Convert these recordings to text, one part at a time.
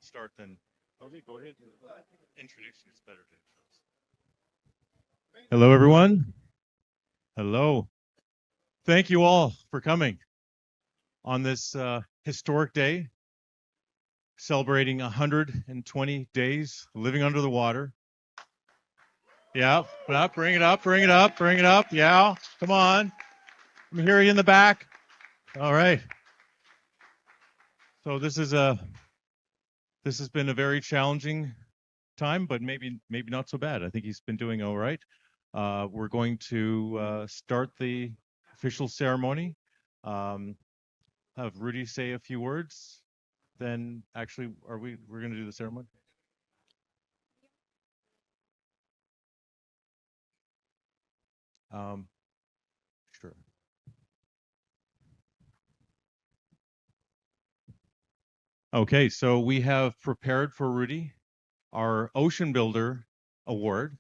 start then. Okay, go ahead. Introduce you. It's better to introduce. Hello, everyone. Hello. Thank you all for coming on this historic day, celebrating 120 days living under the water. Yeah, bring it up, bring it up, bring it up. Yeah, come on. Let me hear you in the back. All right. So this has been a very challenging time, but maybe not so bad. I think he's been doing all right. We're going to start the official ceremony. Have Rudy say a few words. Then actually, we're going to do the ceremony? Sure. Okay, so we have prepared for Rudy our Ocean Builder Award,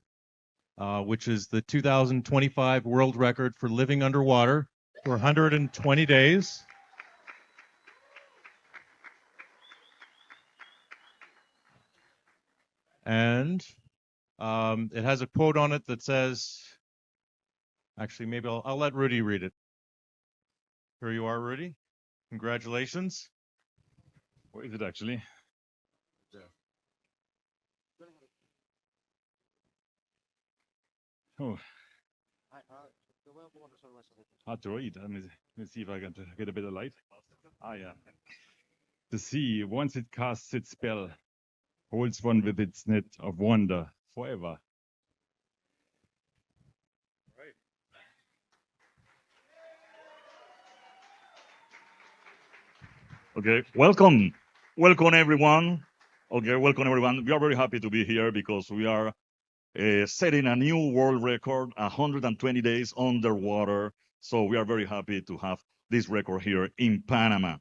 which is the 2025 world record for living underwater for 120 days. And it has a quote on it that says, actually, maybe I'll let Rudy read it. Here you are, Rudy. Congratulations. Where is it actually? Oh. Hard to read. Let me see if I can get a bit of light. Ah, yeah. The sea, once it casts its spell, holds one with its net of wonder forever. Right. Okay, welcome everyone. Okay, welcome everyone. We are very happy to be here because we are setting a new world record, 120 days underwater. So we are very happy to have this record here in Panama.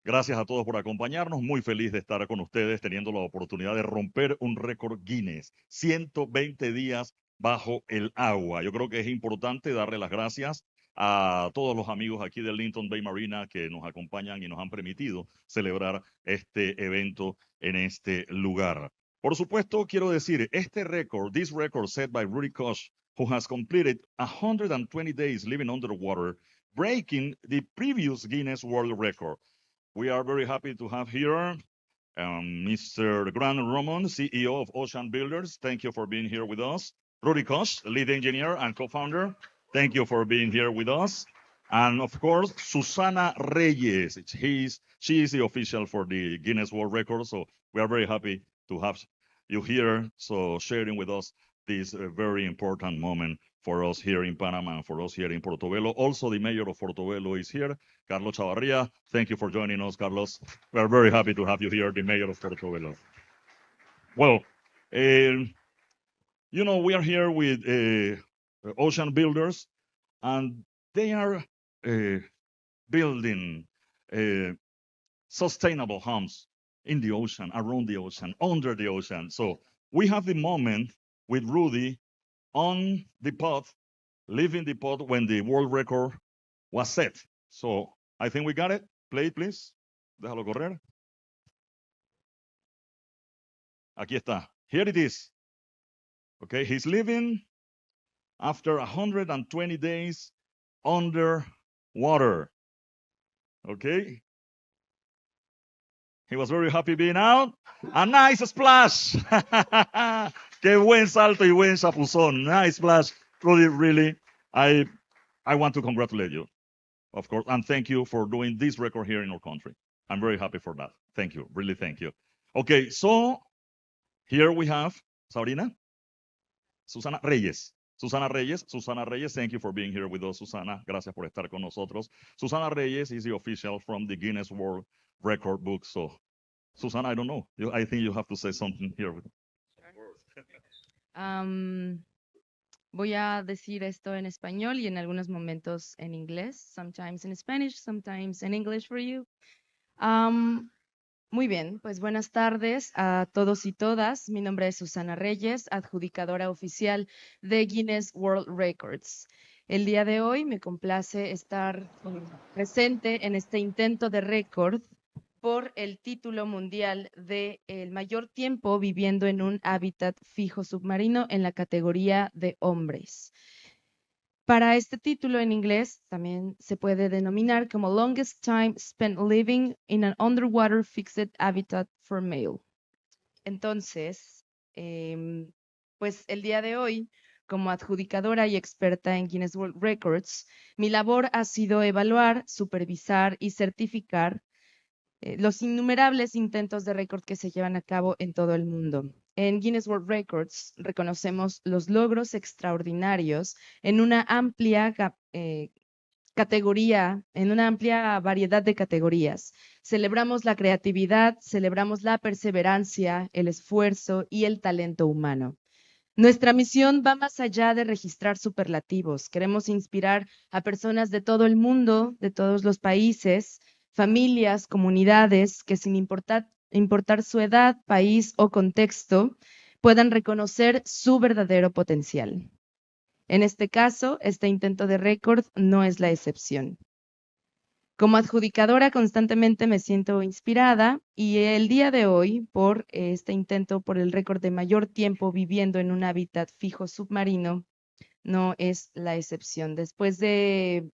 Gracias a todos por acompañarnos. Muy feliz de estar con ustedes teniendo la oportunidad de romper un récord Guinness. 120 días bajo el agua. Yo creo que es importante darle las gracias a todos los amigos aquí del Linton Bay Marina que nos acompañan y nos han permitido celebrar este evento en este lugar. Por supuesto, quiero decir, this record set by Rudy Koch, who has completed 120 days living underwater, breaking the previous Guinness World Record. We are very happy to have here Mr. Grant Roman, CEO of Ocean Builders. Thank you for being here with us. Rudy Koch, lead engineer and co-founder. Thank you for being here with us. And of course, Susana Reyes. She is the official for the Guinness World Record. So we are very happy to have you here, so sharing with us this very important moment for us here in Panama and for us here in Portobelo. Also, the mayor of Portobelo is here, Carlos Chavarria. Thank you for joining us, Carlos. We are very happy to have you here, the mayor of Portobelo. Well, you know, we are here with Ocean Builders, and they are building sustainable homes in the ocean, around the ocean, under the ocean. So we have the moment with Rudy on the pod, leaving the pod when the world record was set. So I think we got it. Play it, please. Déjalo correr. Aquí está. Here it is. Okay, he's living after 120 days underwater. Okay. He was very happy being out. A nice splash. Qué buen salto y buen chapuzón. Nice splash. Really, I want to congratulate you, of course, and thank you for doing this record here in our country. I'm very happy for that. Thank you. Really, thank you. Okay, so here we have Sabrina. Susana Reyes. Susana Reyes, thank you for being here with us, Susana. Gracias por estar con nosotros. Susana Reyes is the official from the Guinness World Record book. So, Susana, I don't know. I think you have to say something here. Voy a decir esto en español y en algunos momentos en inglés. Sometimes in Spanish, sometimes in English for you. Muy bien, pues buenas tardes a todos y todas. Mi nombre es Susana Reyes, adjudicadora oficial de Guinness World Records. El día de hoy me complace estar presente en este intento de récord por el título mundial de el mayor tiempo viviendo en un hábitat fijo submarino en la categoría de hombres. Para este título en inglés también se puede denominar como Longest Time Spent Living in an Underwater Fixed Habitat for Male. Entonces, pues el día de hoy, como adjudicadora y experta en Guinness World Records, mi labor ha sido evaluar, supervisar y certificar los innumerables intentos de récord que se llevan a cabo en todo el mundo. En Guinness World Records reconocemos los logros extraordinarios en una amplia categoría, en una amplia variedad de categorías. Celebramos la creatividad, celebramos la perseverancia, el esfuerzo y el talento humano. Nuestra misión va más allá de registrar superlativos. Queremos inspirar a personas de todo el mundo, de todos los países, familias, comunidades, que sin importar su edad, país o contexto, puedan reconocer su verdadero potencial. En este caso, este intento de récord no es la excepción. Como adjudicadora constantemente me siento inspirada y el día de hoy, por este intento por el récord de mayor tiempo viviendo en un hábitat fijo submarino, no es la excepción. Después de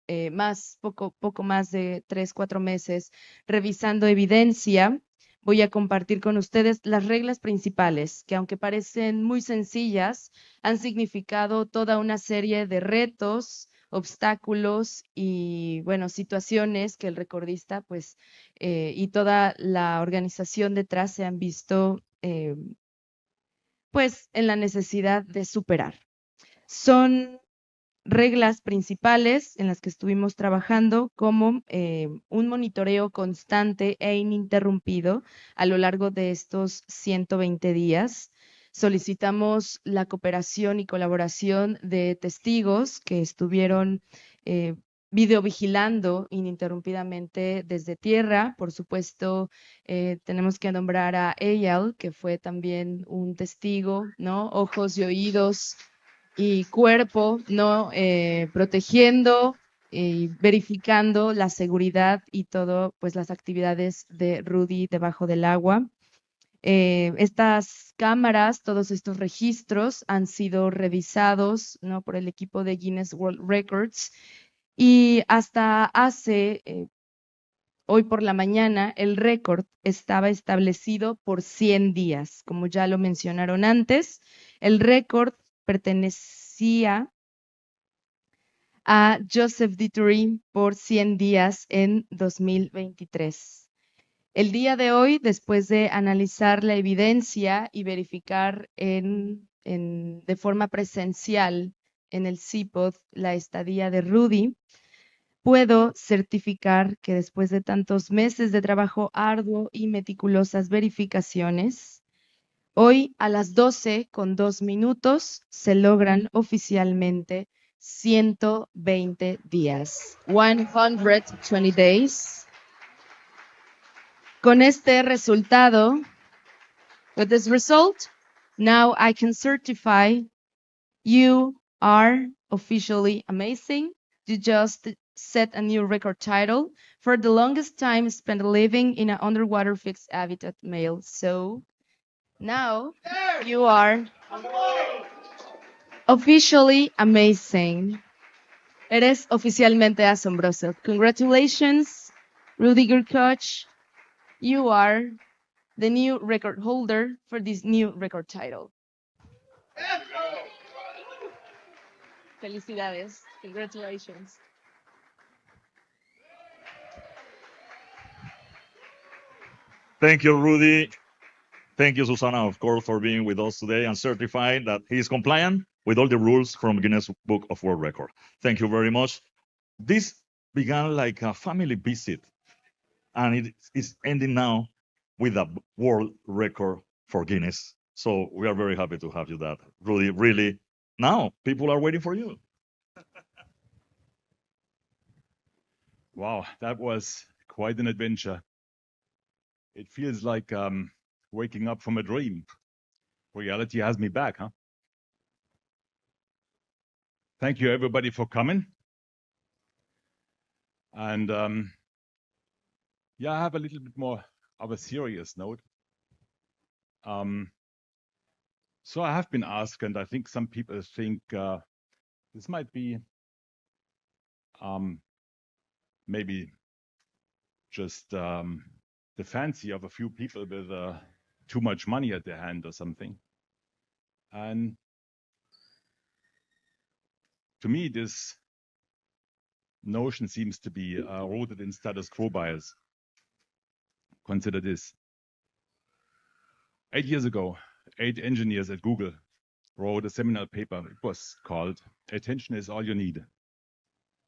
poco más de 3-4 meses revisando evidencia, voy a compartir con ustedes las reglas principales, que aunque parecen muy sencillas, han significado toda una serie de retos, obstáculos y, bueno, situaciones que el recordista, pues, y toda la organización detrás se han visto, pues, en la necesidad de superar. Son reglas principales en las que estuvimos trabajando, como un monitoreo constante e ininterrumpido a lo largo de estos 120 días. Solicitamos la cooperación y colaboración de testigos que estuvieron videovigilando ininterrumpidamente desde tierra. Por supuesto, tenemos que nombrar a Eyal, que fue también un testigo, ¿no? Ojos y oídos y cuerpo, ¿no? Protegiendo y verificando la seguridad y todo, pues las actividades de Rudy debajo del agua. Estas cámaras, todos estos registros han sido revisados, ¿no? Por el equipo de Guinness World Records y hasta hoy por la mañana, el récord estaba establecido por 100 días. Como ya lo mencionaron antes, el récord pertenecía a Joseph Dittery por 100 días en 2023. El día de hoy, después de analizar la evidencia y verificar de forma presencial en el CIPOD la estadía de Rudy, puedo certificar que después de tantos meses de trabajo arduo y meticulosas verificaciones, hoy a las 12:02 se logran oficialmente 120 días. 120 days. Con este resultado, with this result, now I can certify you are officially amazing. You just set a new record title for the longest time spent living in an underwater fixed habitat male. So now you are officially amazing. Eres oficialmente asombroso. Congratulations, Rüdiger Koch. You are the new record holder for this new record title. Felicidades. Congratulations. Thank you, Rudy. Thank you, Susana, of course, for being with us today and certifying that he is compliant with all the rules from Guinness Book of World Record. Thank you very much. This began like a family visit, and it is ending now with a world record for Guinness. So we are very happy to have you that, Rudy. Really, now people are waiting for you. Wow, that was quite an adventure. It feels like waking up from a dream. Reality has me back, huh? Thank you, everybody, for coming. And yeah, I have a little bit more of a serious note. So I have been asked, and I think some people think this might be maybe just the fancy of a few people with too much money at their hand or something. And to me, this notion seems to be rooted in status quo bias. Consider this. 8 years ago, 8 engineers at Google wrote a seminal paper. It was called "Attention is All You Need."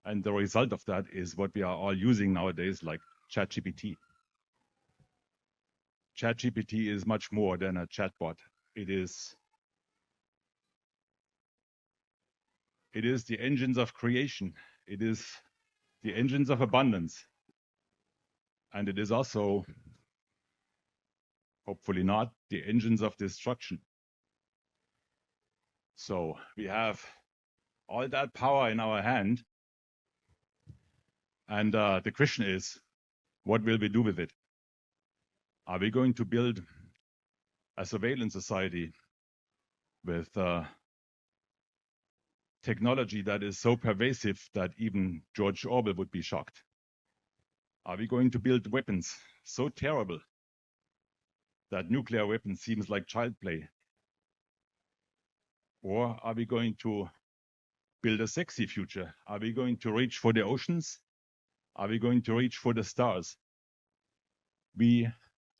And the result of that is what we are all using nowadays, like ChatGPT. ChatGPT is much more than a chatbot. It is the engines of creation. It is the engines of abundance. And it is also, hopefully not, the engines of destruction. So we have all that power in our hand. And the question is, what will we do with it? Are we going to build a surveillance society with technology that is so pervasive that even George Orwell would be shocked? Are we going to build weapons so terrible that nuclear weapons seems like child play? Or are we going to build a sexy future? Are we going to reach for the oceans? Are we going to reach for the stars? We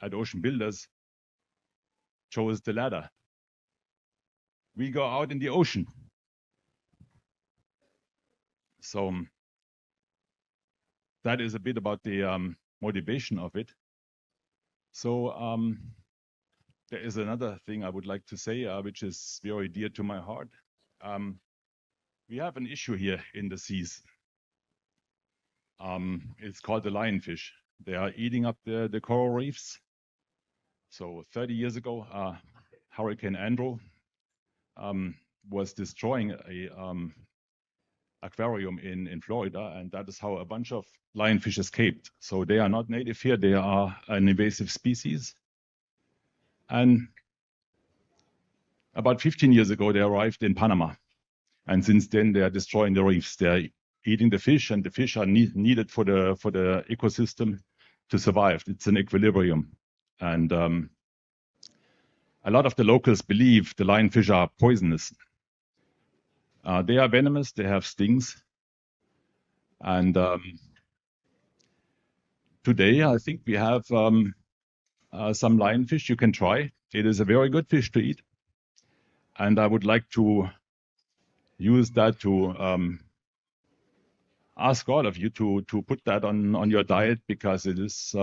at Ocean Builders chose the latter. We go out in the ocean. So that is a bit about the motivation of it. So there is another thing I would like to say, which is very dear to my heart. We have an issue here in the seas. It's called the lionfish. They are eating up the coral reefs. So 30 years ago, Hurricane Andrew was destroying a aquarium in Florida, and that is how a bunch of lionfish escaped. So they are not native here. They are an invasive species. And about 15 years ago, they arrived in Panama. And since then, they are destroying the reefs. They are eating the fish, and the fish are needed for the ecosystem to survive. It's an equilibrium. And a lot of the locals believe the lionfish are poisonous. They are venomous. They have stings. And today, I think we have some lionfish you can try. It is a very good fish to eat. And I would like to use that to ask all of you to put that on your diet, because it is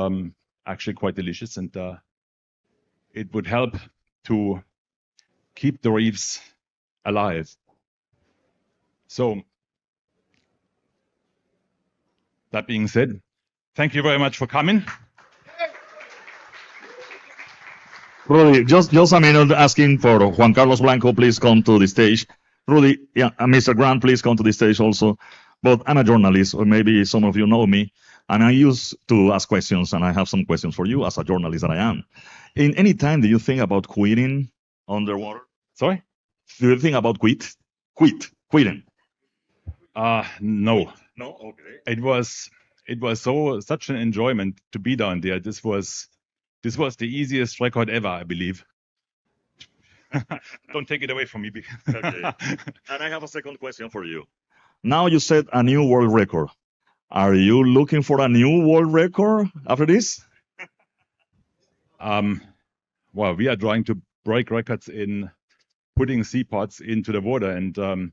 actually quite delicious, and it would help to keep the reefs alive. So that being said, thank you very much for coming. Rudy, just a minute, asking for Juan Carlos Blanco, please come to the stage. Rudy, yeah, and Mr. Grant, please come to the stage also. But I'm a journalist, or maybe some of you know me, and I used to ask questions, and I have some questions for you as a journalist that I am. In any time, do you think about quitting underwater? Sorry? Do you think about quitting? No. No? Okay. It was such an enjoyment to be down there. This was the easiest record ever, I believe. Don't take it away from me. Okay. And I have a second question for you. Now you set a new world record. Are you looking for a new world record after this? Well, we are trying to break records in putting sea pods into the water and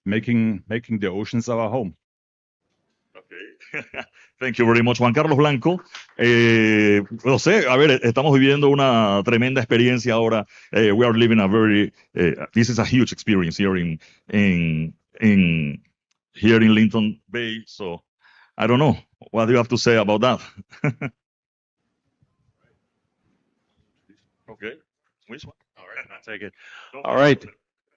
making the oceans our home. Okay. Thank you very much, Juan Carlos Blanco. No sé, a ver, estamos viviendo una tremenda experiencia ahora. We are living a very, this is a huge experience here in Linton Bay. So I don't know. What do you have to say about that? Okay. Which one? All right, I'll take it. No. All right.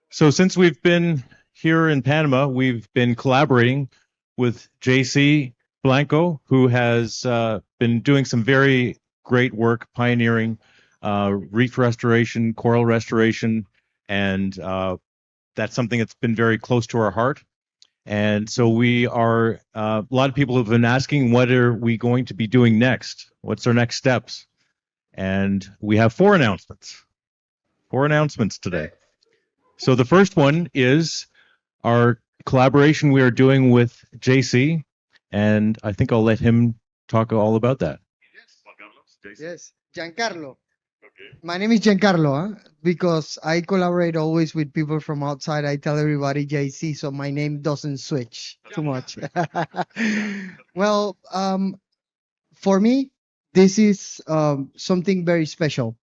So since we've been here in Panama, we've been collaborating with JC Blanco, who has been doing some very great work pioneering reef restoration, coral restoration, and that's something that's been very close to our heart. And so we are, a lot of people have been asking, what are we going to be doing next? What's our next steps? And we have four announcements today. So the first one is our collaboration we are doing with JC, and I think I'll let him talk all about that. Yes, Giancarlo. My name is Giancarlo, because I collaborate always with people from outside. I tell everybody JC, so my name doesn't switch too much. Well, for me, this is something very special.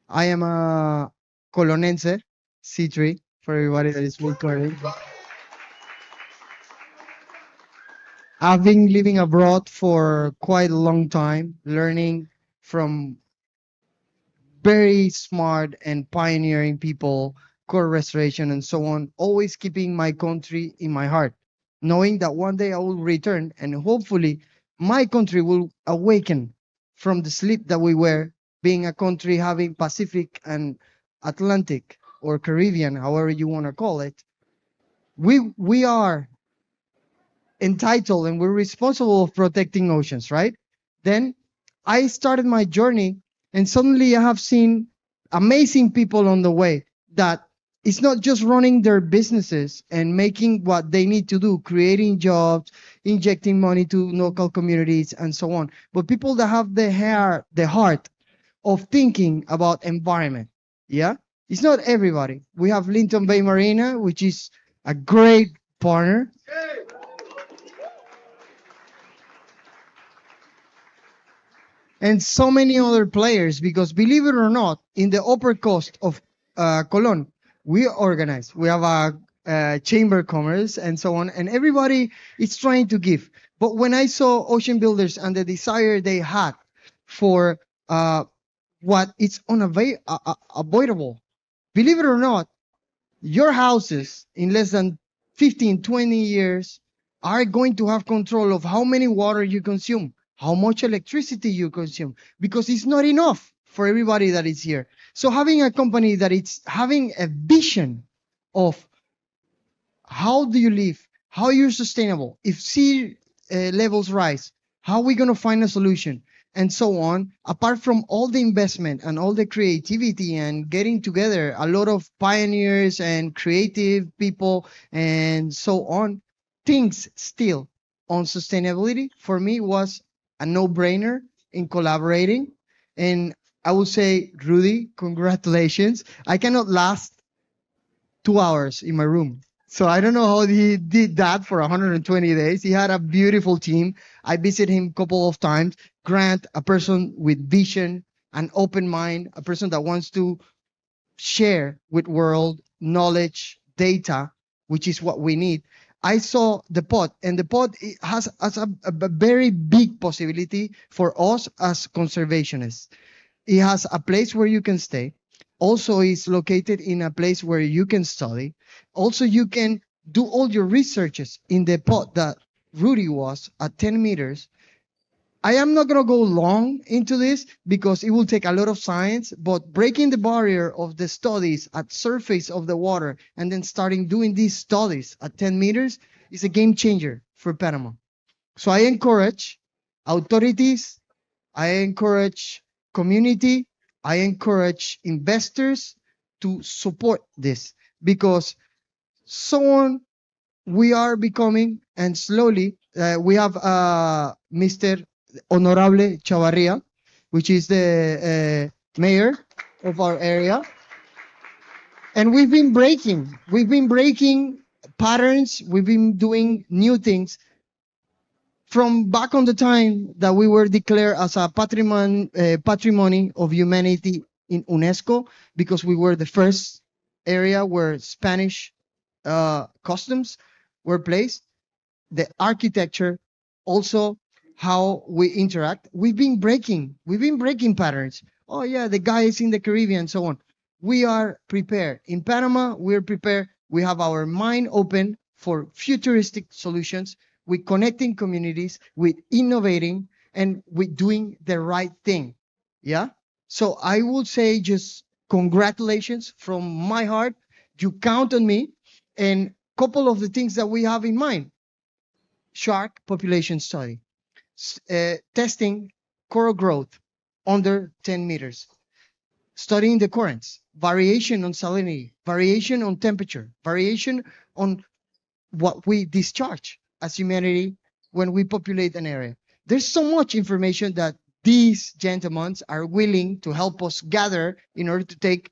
I am a Colonense, C3, for everybody that is recording. I've been living abroad for quite a long time, learning from very smart and pioneering people, core restoration and so on, always keeping my country in my heart, knowing that one day I will return and hopefully my country will awaken from the sleep that we were, being a country having Pacific and Atlantic or Caribbean, however you want to call it. We are entitled and we're responsible of protecting oceans, right? Then I started my journey and suddenly I have seen amazing people on the way that it's not just running their businesses and making what they need to do, creating jobs, injecting money to local communities and so on, but people that have the heart of thinking about environment. Yeah, it's not everybody. We have Linton Bay Marina, which is a great partner. And so many other players, because believe it or not, in the upper coast of Colón, we organize. We have a chamber of commerce and so on, and everybody is trying to give. But when I saw Ocean Builders and the desire they had for what is unavoidable, believe it or not, your houses in less than 15, 20 years are going to have control of how many water you consume, how much electricity you consume, because it's not enough for everybody that is here. So having a company that it's having a vision of how do you live, how you're sustainable, if sea levels rise, how are we going to find a solution, and so on, apart from all the investment and all the creativity and getting together a lot of pioneers and creative people and so on, things still on sustainability for me was a no-brainer in collaborating. And I would say, Rudy, congratulations. I cannot last 2 hours in my room. So I don't know how he did that for 120 days. He had a beautiful team. I visited him a couple of times. Grant, a person with vision, an open mind, a person that wants to share with world knowledge, data, which is what we need. I saw the pod, and the pod has a very big possibility for us as conservationists. It has a place where you can stay. Also, it's located in a place where you can study. Also, you can do all your researches in the pod that Rudy was at 10 meters. I am not going to go long into this because it will take a lot of science, but breaking the barrier of the studies at surface of the water and then starting doing these studies at 10 meters is a game changer for Panama. So I encourage authorities, I encourage community, I encourage investors to support this, because soon we are becoming, and slowly, we have Mr. Honorable Chavarria, which is the mayor of our area. And we've been breaking patterns. We've been doing new things from back on the time that we were declared as a patrimony of humanity in UNESCO, because we were the first area where Spanish customs were placed. The architecture, also how we interact. We've been breaking patterns. Oh yeah, the guy is in the Caribbean, so on. We are prepared. In Panama, we're prepared. We have our mind open for futuristic solutions, with connecting communities, with innovating, and with doing the right thing. Yeah. So I would say just congratulations from my heart. You count on me. And couple of the things that we have in mind: shark population study, testing coral growth under 10 meters, studying the currents, variation on salinity, variation on temperature, variation on what we discharge as humanity when we populate an area. There's so much information that these gentlemen are willing to help us gather in order to take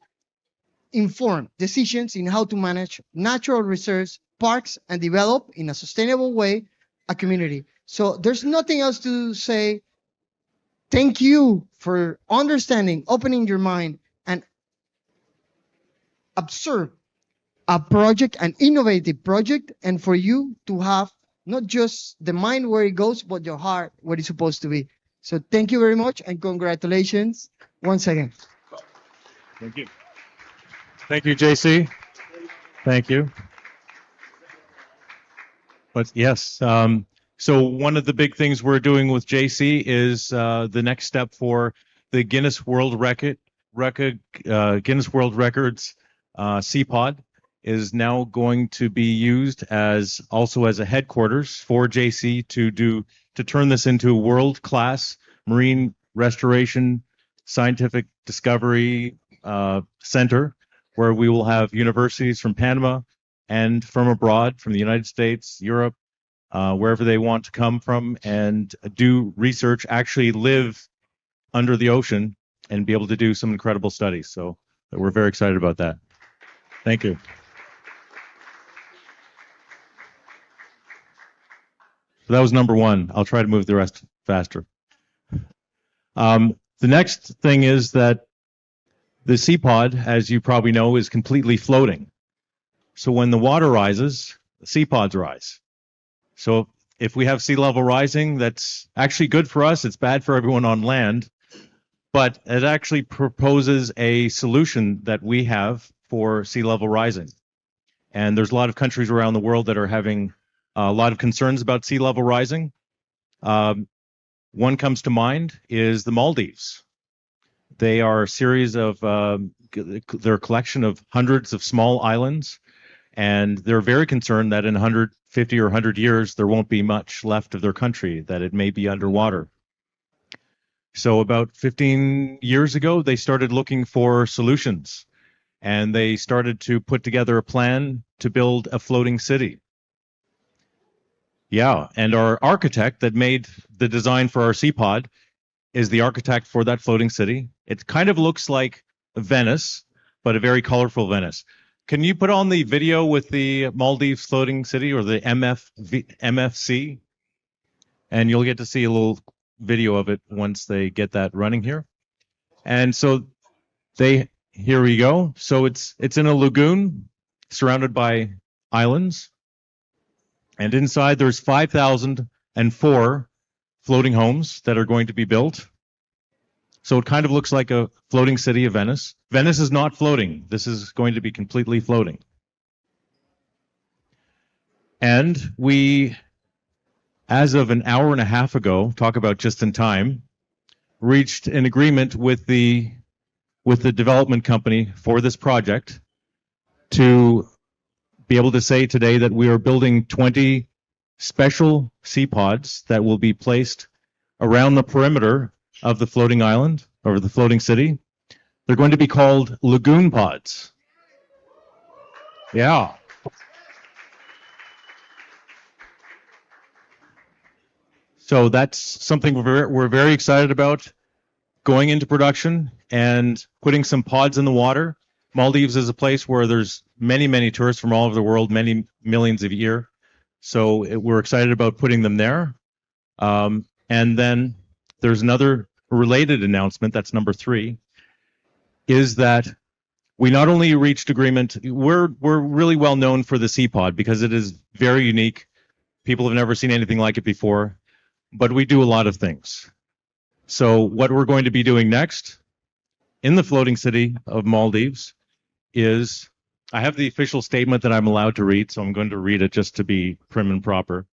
informed decisions in how to manage natural reserves, parks, and develop in a sustainable way a community. So there's nothing else to say. Thank you for understanding, opening your mind, and observe a project, an innovative project, and for you to have not just the mind where it goes, but your heart where it's supposed to be. So thank you very much and congratulations once again. Thank you. Thank you, JC. Thank you. But yes, so one of the big things we're doing with JC is the next step for the Guinness World Guinness World Records CPOD is now going to be used as also as a headquarters for JC to turn this into a world-class marine restoration scientific discovery center, where we will have universities from Panama and from abroad, from the United States, Europe, wherever they want to come from and do research, actually live under the ocean and be able to do some incredible studies. So we're very excited about that. Thank you. So that was number one. I'll try to move the rest faster. The next thing is that the CPOD, as you probably know, is completely floating. So when the water rises, the CPODs rise. So if we have sea level rising, that's actually good for us. It's bad for everyone on land. But it actually proposes a solution that we have for sea level rising. And there's a lot of countries around the world that are having a lot of concerns about sea level rising. One comes to mind is the Maldives. They are a series of, they're a collection of hundreds of small islands, and they're very concerned that in 150 or 100 years, there won't be much left of their country, that it may be underwater. So about 15 years ago, they started looking for solutions, and they started to put together a plan to build a floating city. Yeah, and our architect that made the design for our CPOD is the architect for that floating city. It kind of looks like Venice, but a very colorful Venice. Can you put on the video with the Maldives floating city, or the MFC? And you'll get to see a little video of it once they get that running here. And so here we go. So it's in a lagoon surrounded by islands. And inside there's 5,004 floating homes that are going to be built. So it kind of looks like a floating city of Venice. Venice is not floating. This is going to be completely floating. And we, as of an hour and a half ago, talk about just in time, reached an agreement with the development company for this project to be able to say today that we are building 20 special CPODs that will be placed around the perimeter of the floating island, or the floating city. They're going to be called lagoon pods. Yeah. So that's something we're very excited about, going into production and putting some pods in the water. Maldives is a place where there's many, many tourists from all over the world, many millions a year. So we're excited about putting them there. And then there's another related announcement, that's number 3, is that we not only reached agreement, we're really well known for the CPOD because it is very unique. People have never seen anything like it before, but we do a lot of things. So what we're going to be doing next in the floating city of Maldives is, I have the official statement that I'm allowed to read, so I'm going to read it just to be prim and proper.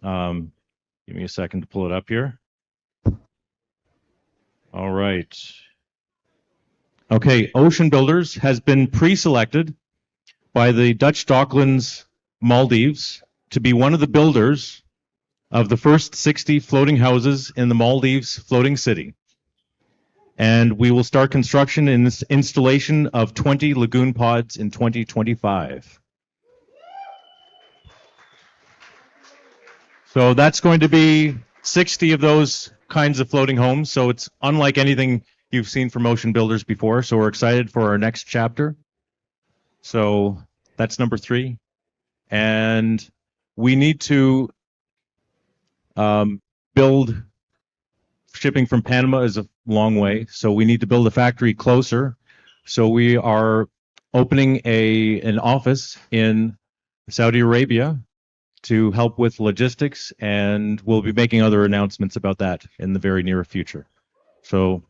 Give me a second to pull it up here. All right. Okay, Ocean Builders has been pre-selected by the Dutch Docklands Maldives to be one of the builders of the first 60 floating houses in the Maldives floating city. And we will start construction in this installation of 20 lagoon pods in 2025. So that's going to be 60 of those kinds of floating homes. So it's unlike anything you've seen from Ocean Builders before. So we're excited for our next chapter. So that's number 3. And we need to build. Shipping from Panama is a long way, so we need to build a factory closer. So we are opening an office in Saudi Arabia to help with logistics, and we'll be making other announcements about that in the very near future. So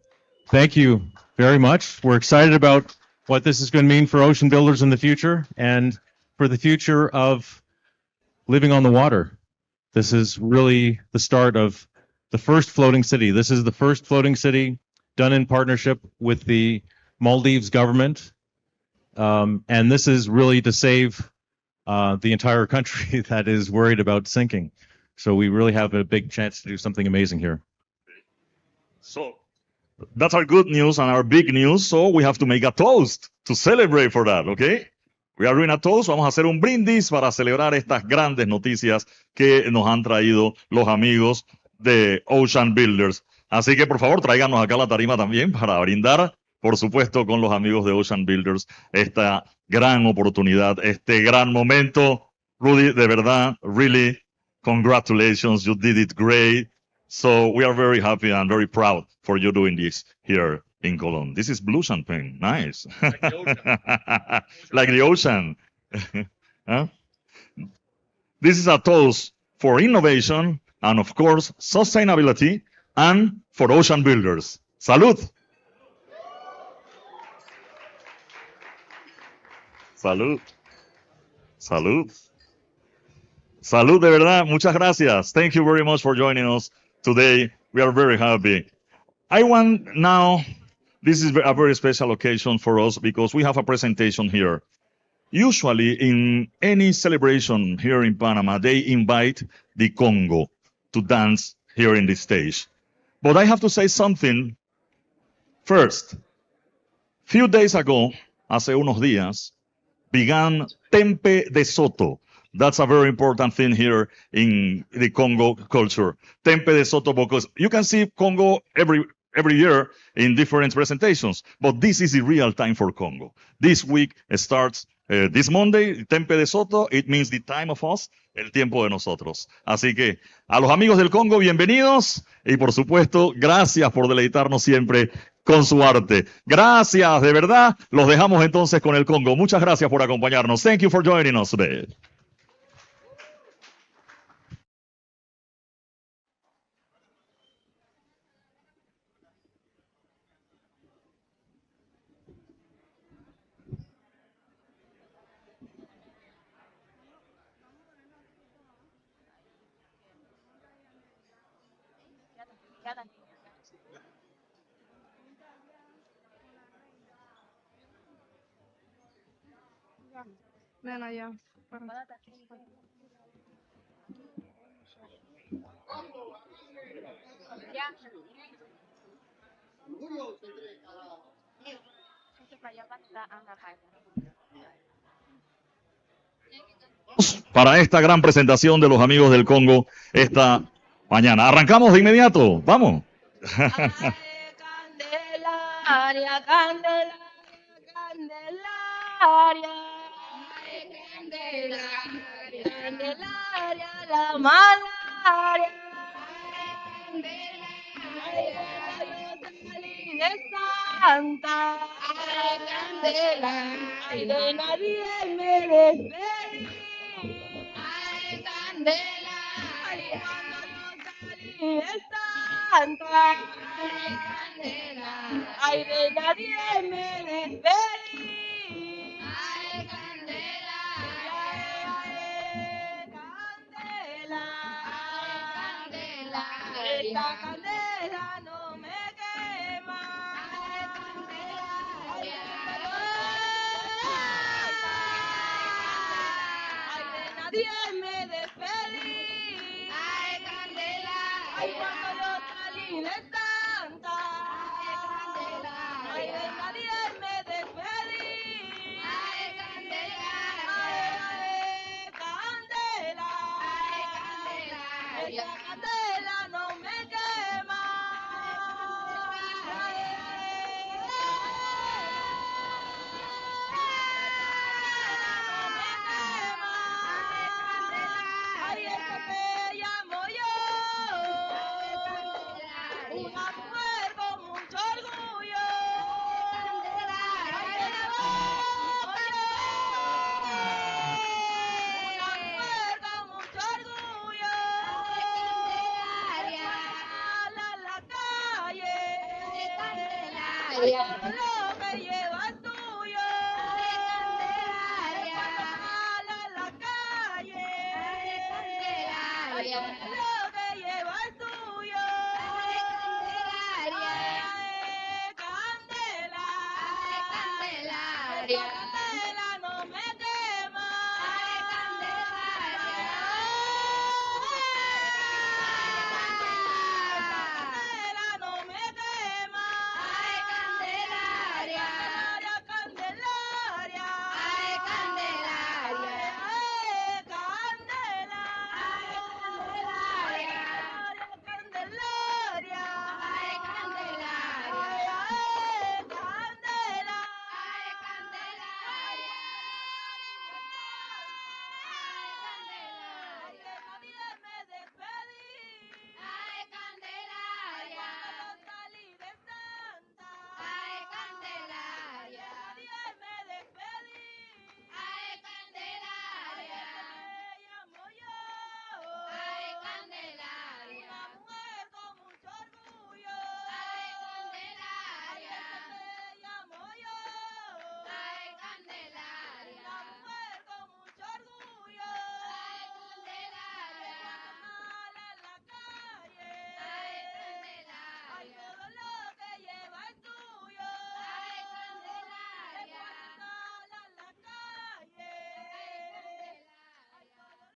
thank you very much. We're excited about what this is going to mean for Ocean Builders in the future and for the future of living on the water. This is really the start of the first floating city. This is the first floating city done in partnership with the Maldives government. And this is really to save the entire country that is worried about sinking. So we really have a big chance to do something amazing here. So that's our good news and our big news. So we have to make a toast to celebrate for that, okay? We are doing a toast. Vamos a hacer un brindis para celebrar estas grandes noticias que nos han traído los amigos de Ocean Builders. Así que por favor tráiganos acá a la tarima también para brindar, por supuesto, con los amigos de Ocean Builders esta gran oportunidad, este gran momento. Rudy, de verdad, really, congratulations. You did it great. So we are very happy and very proud for you doing this here in Cologne. This is blue champagne. Nice. Like the ocean. Huh? This is a toast for innovation and, of course, sustainability and for Ocean Builders. Salud. Salud. Salud. Salud, de verdad. Muchas gracias. Thank you very much for joining us today. We are very happy. I want now, this is a very special occasion for us because we have a presentation here. Usually in any celebration here in Panama, they invite the Congo to dance here in the stage. But I have to say something first. Few days ago, hace unos días, began Tempe de Soto. That's a very important thing here in the Congo culture. Tempe de Soto, because you can see Congo every year in different presentations, but this is the real time for Congo. This week starts this Monday, Tempe de Soto. It means the time of us, el tiempo de nosotros. Así que a los amigos del Congo, bienvenidos y por supuesto, gracias por deleitarnos siempre con su arte. Gracias, de verdad. Los dejamos entonces con el Congo. Muchas gracias por acompañarnos. Thank you for joining us today. Ven allá. Para esta gran presentación de los amigos del Congo esta mañana. Arrancamos de inmediato. Vamos. Candelaria, Candelaria, Candelaria. Candelaria, Candelaria, la malaria. Candelaria, de Santa. Candelaria, ay, de nadie me despedí. Ay, Candelaria, de Santa. Ay, Candelaria, ay, de nadie me despedí. Ay, Candelaria, Candela, esta candela no me quema. nadie me despedí. Ay, candela, ay, cuando yo salí de Santa. Ay, candela, ay, de nadie me despedí. Ay, candela, ay, candela, ay, candela, esa candela no me quema. Ay, esa que llamo yo, una mujer con mucho orgullo. Ay, que la boca yo, una mujer con mucho orgullo. La calle, todo lo que lleva es tuyo. Cuando sale a la calle, lo que lleva es tuyo. Ay, Candelaria.